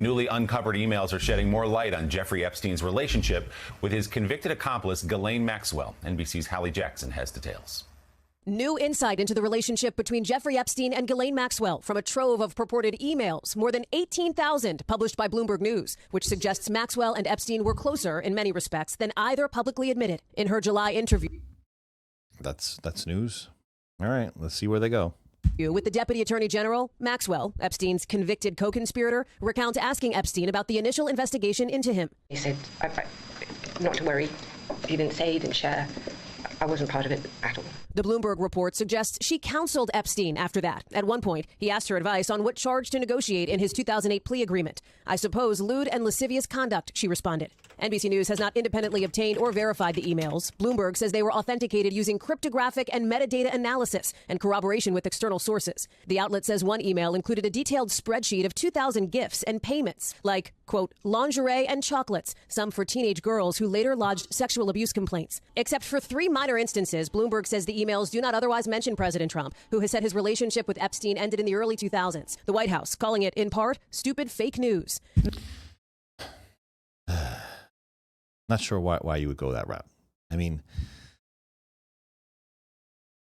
Newly uncovered emails are shedding more light on Jeffrey Epstein's relationship with his convicted accomplice, Ghislaine Maxwell. NBC's Hallie Jackson has details. New insight into the relationship between Jeffrey Epstein and Ghislaine Maxwell from a trove of purported emails, more than 18,000 published by Bloomberg News, which suggests Maxwell and Epstein were closer in many respects than either publicly admitted. In her July interview, That's news. All right, let's see where they go. With the Deputy Attorney General, Maxwell, Epstein's convicted co-conspirator, recounts asking Epstein about the initial investigation into him. He said, not to worry. He didn't say, he didn't share. I wasn't part of it at all. The Bloomberg report suggests she counseled Epstein after that. At one point, he asked her advice on what charge to negotiate in his 2008 plea agreement. I suppose lewd and lascivious conduct, she responded. NBC News has not independently obtained or verified the emails. Bloomberg says they were authenticated using cryptographic and metadata analysis and corroboration with external sources. The outlet says one email included a detailed spreadsheet of 2,000 gifts and payments, like, quote, lingerie and chocolates, some for teenage girls who later lodged sexual abuse complaints. Except for 3 minor instances, Bloomberg says the emails do not otherwise mention President Trump, who has said his relationship with Epstein ended in the early 2000s. The White House calling it, in part, stupid fake news. Not sure why you would go that route. I mean,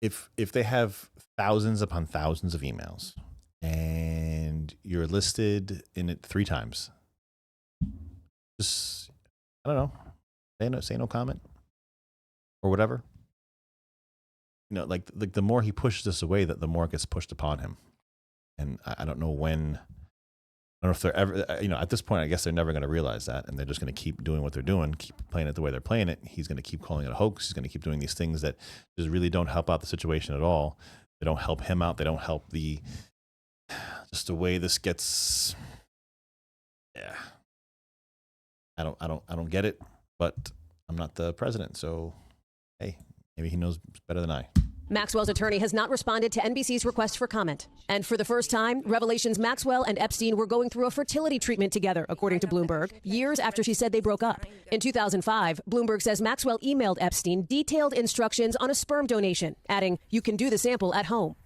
if they have thousands upon thousands of emails and you're listed in it 3 times, just, I don't know, say no comment or whatever. You know, like the more he pushes this away, the more it gets pushed upon him. And I don't know when. I don't know if they're ever, you know, at this point, I guess they're never going to realize that. And they're just going to keep doing what they're doing, keep playing it the way they're playing it. He's going to keep calling it a hoax. He's going to keep doing these things that just really don't help out the situation at all. They don't help him out. They don't help just the way this gets. Yeah. I don't get it, but I'm not the president. So, hey, maybe he knows better than I. Maxwell's attorney has not responded to NBC's request for comment. And for the first time, revelations Maxwell and Epstein were going through a fertility treatment together, according to Bloomberg, years after she said they broke up. In 2005, Bloomberg says Maxwell emailed Epstein detailed instructions on a sperm donation, adding, "You can do the sample at home."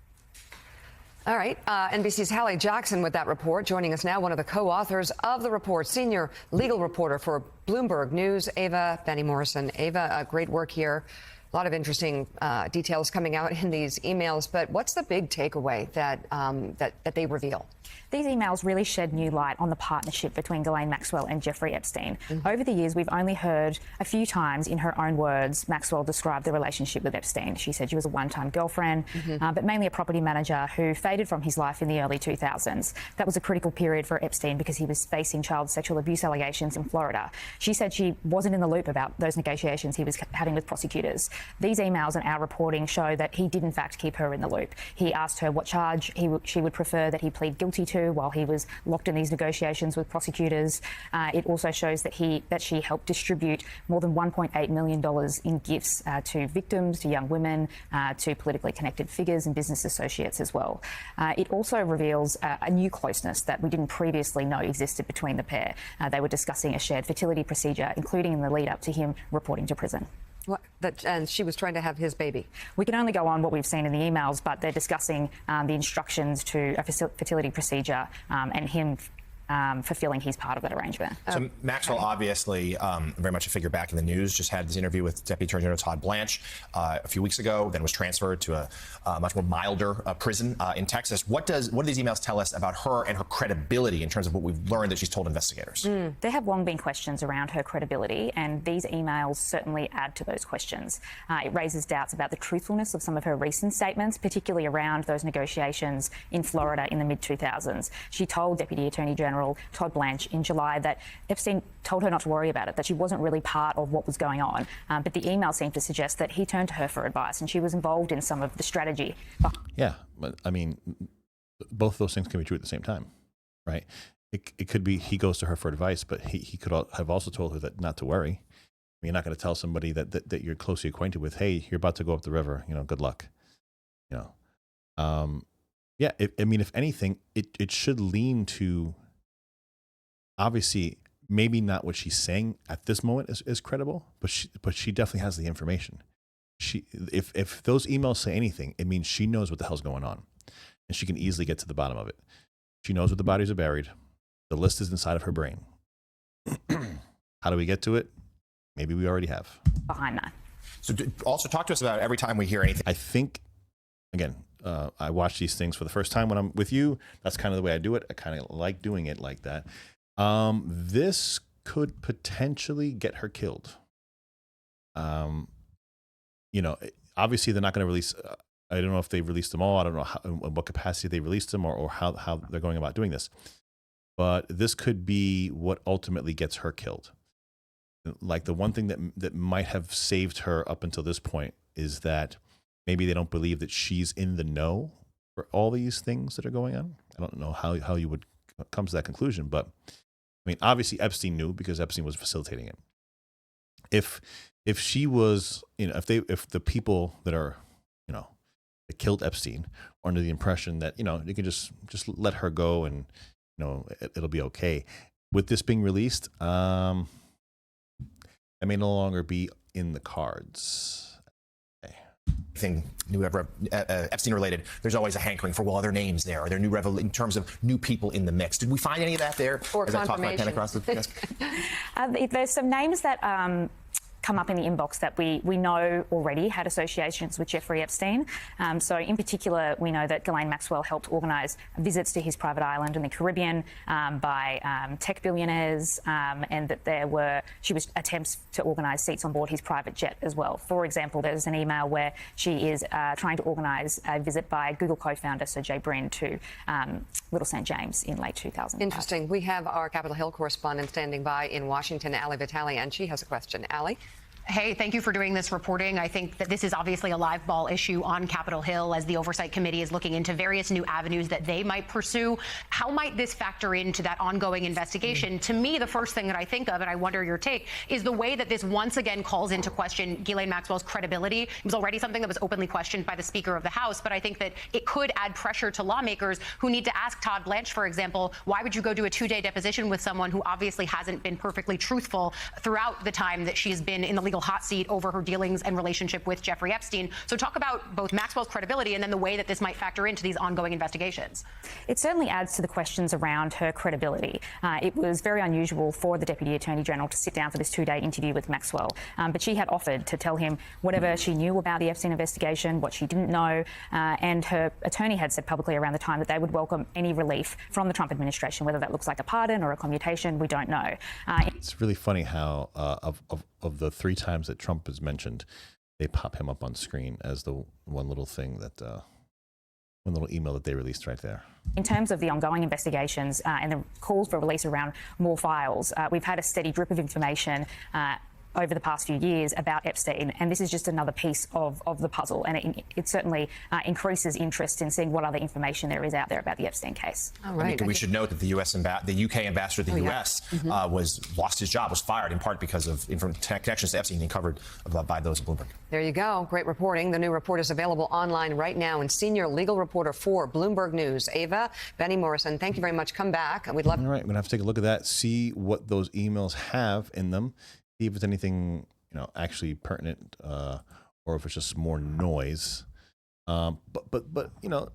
All right. NBC's Hallie Jackson with that report. Joining us now, one of the co-authors of the report, senior legal reporter for Bloomberg News, Ava Benny Morrison. Ava, great work here. A lot of interesting details coming out in these emails. But what's the big takeaway that they reveal? These emails really shed new light on the partnership between Ghislaine Maxwell and Jeffrey Epstein. Over the years, we've only heard a few times, in her own words, Maxwell described the relationship with Epstein. She said she was a one-time girlfriend, but mainly a property manager who faded from his life in the early 2000s. That was a critical period for Epstein because he was facing child sexual abuse allegations in Florida. She said she wasn't in the loop about those negotiations he was having with prosecutors. These emails and our reporting show that he did, in fact, keep her in the loop. He asked her what charge she would prefer that he plead guilty to while he was locked in these negotiations with prosecutors. It also shows that she helped distribute more than $1.8 million in gifts to victims, to young women, to politically connected figures and business associates as well. It also reveals a new closeness that we didn't previously know existed between the pair. They were discussing a shared fertility procedure, including in the lead up to him reporting to prison. And she was trying to have his baby. We can only go on what we've seen in the emails, but they're discussing the instructions to a fertility procedure and him fulfilling his part of that arrangement. So Maxwell, obviously, very much a figure back in the news, just had this interview with Deputy Attorney General Todd Blanche a few weeks ago, then was transferred to a much more milder prison in Texas. What do these emails tell us about her and her credibility in terms of what we've learned that she's told investigators? There have long been questions around her credibility, and these emails certainly add to those questions. It raises doubts about the truthfulness of some of her recent statements, particularly around those negotiations in Florida in the mid-2000s. She told Deputy Attorney General Todd Blanche in July that Epstein told her not to worry about it, that she wasn't really part of what was going on. But the email seemed to suggest that he turned to her for advice and she was involved in some of the strategy. Yeah, but I mean, both of those things can be true at the same time, right? It could be he goes to her for advice, but he could have also told her that not to worry. I mean, you're not going to tell somebody that you're closely acquainted with, hey, you're about to go up the river, good luck. Yeah, if anything, it should lean to, obviously, maybe not what she's saying at this moment is credible, but she definitely has the information. If those emails say anything, it means she knows what the hell's going on, and she can easily get to the bottom of it. She knows where the bodies are buried. The list is inside of her brain. How do we get to it? Maybe we already have. Behind that. So also talk to us about every time we hear anything. I think, again, I watch these things for the first time when I'm with you. That's kind of the way I do it. I kind of like doing it like that. This could potentially get her killed. You know, obviously they're not going to release. I don't know if they've released them all. I don't know how, in what capacity they released them, or how they're going about doing this. But this could be what ultimately gets her killed. Like, the one thing that might have saved her up until this point is that maybe they don't believe that she's in the know for all these things that are going on. I don't know how you would come to that conclusion, but I mean, obviously Epstein knew because Epstein was facilitating it. If she was, you know, if the people that are, you know, that killed Epstein are under the impression that, you know, you can just let her go and, you know, it'll be okay. With this being released, it may no longer be in the cards. Anything new ever Epstein related, there's always a hankering for, well, are there names there? Are there new in terms of new people in the mix? Did we find any of that there? Or as I talk my pen across the desk? There's some names that come up in the inbox that we know already had associations with Jeffrey Epstein. So in particular, we know that Ghislaine Maxwell helped organise visits to his private island in the Caribbean by tech billionaires, and that she was attempts to organise seats on board his private jet as well. For example, there's an email where she is trying to organise a visit by Google co-founder Sergey Brin to Little St. James in late 2000. Interesting. We have our Capitol Hill correspondent standing by in Washington, Ali Vitale, and she has a question. Ali? Hey, thank you for doing this reporting. I think that this is obviously a live ball issue on Capitol Hill as the Oversight Committee is looking into various new avenues that they might pursue. How might this factor into that ongoing investigation? To me, the first thing that I think of, and I wonder your take, is the way that this once again calls into question Ghislaine Maxwell's credibility. It was already something that was openly questioned by the Speaker of the House, but I think that it could add pressure to lawmakers who need to ask Todd Blanche, for example, why would you go do a 2-day deposition with someone who obviously hasn't been perfectly truthful throughout the time that she's been in the legal hot seat over her dealings and relationship with Jeffrey Epstein. So talk about both Maxwell's credibility and then the way that this might factor into these ongoing investigations. It certainly adds to the questions around her credibility. It was very unusual for the Deputy Attorney General to sit down for this 2-day interview with Maxwell, but she had offered to tell him whatever she knew about the Epstein investigation, what she didn't know, and her attorney had said publicly around the time that they would welcome any relief from the Trump administration, whether that looks like a pardon or a commutation, we don't know. It's really funny how of the 3 times that Trump is mentioned, they pop him up on screen as the one little thing that, one little email that they released right there. In terms of the ongoing investigations and the calls for release around more files, we've had a steady drip of information over the past few years about Epstein, and this is just another piece of the puzzle, and it certainly increases interest in seeing what other information there is out there about the Epstein case. All right. We should note that the UK ambassador to the US lost his job, was fired in part because of connections to Epstein being covered by those at Bloomberg. There you go. Great reporting. The new report is available online right now, and senior legal reporter for Bloomberg News, Ava Benny Morrison. Thank you very much. Come back. We'd love. All right, I'm gonna have to take a look at that, see what those emails have in them. See if it's anything, you know, actually pertinent, or if it's just more noise. But you know,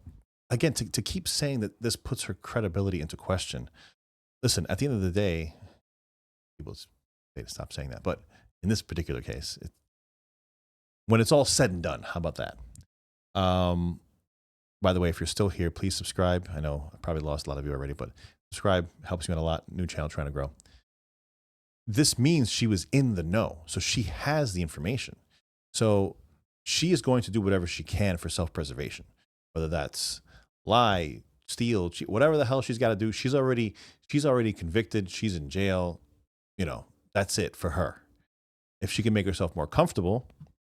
again, to keep saying that this puts her credibility into question. Listen, at the end of the day, people say to stop saying that. But in this particular case, when it's all said and done, how about that? By the way, if you're still here, please subscribe. I know I probably lost a lot of you already, but subscribe helps me out a lot. New channel trying to grow. This means she was in the know. So she has the information. So she is going to do whatever she can for self-preservation, whether that's lie, steal, cheat, whatever the hell she's got to do. She's already convicted. She's in jail. You know, that's it for her. If she can make herself more comfortable,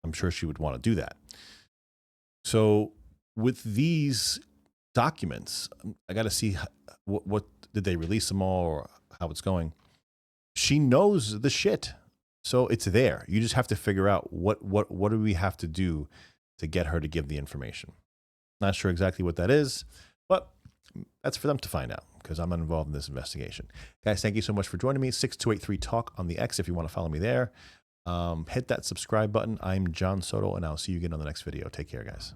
I'm sure she would want to do that. So with these documents, I got to see what did they release them all or how it's going. She knows the shit. So it's there. You just have to figure out what do we have to do to get her to give the information. Not sure exactly what that is, but that's for them to find out because I'm not involved in this investigation. Guys, thank you so much for joining me. 6283 Talk on the X if you want to follow me there. Hit that subscribe button. I'm John Soto, and I'll see you again on the next video. Take care, guys.